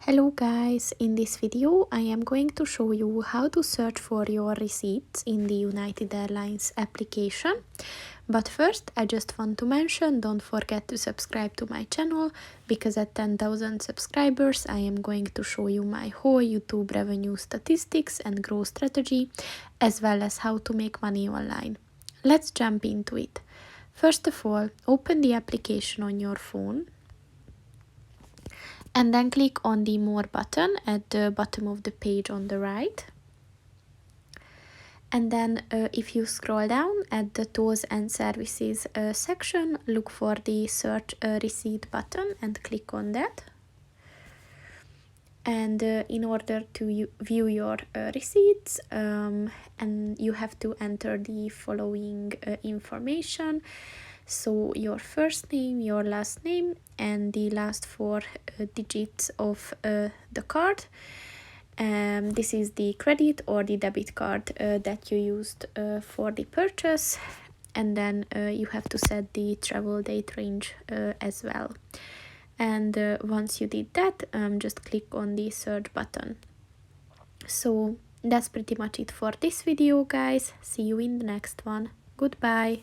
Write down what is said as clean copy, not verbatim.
Hello guys, in this video I am going to show you how to search for your receipts in the United Airlines application. But first I just want to mention, don't forget to subscribe to my channel, because at 10,000 subscribers I am going to show you my whole YouTube revenue statistics and growth strategy, as well as how to make money online. Let's jump into it. First of all, open the application on your phone. And then click on the More button at the bottom of the page on the right. And then if you scroll down at the Tools and Services section, look for the Search Receipt button and click on that. And in order to view your receipts, and you have to enter the following information. So your first name, your last name, and the last four digits of the card. This is the credit or the debit card that you used for the purchase. And then you have to set the travel date range as well. And once you did that, just click on the search button. So that's pretty much it for this video, guys. See you in the next one. Goodbye.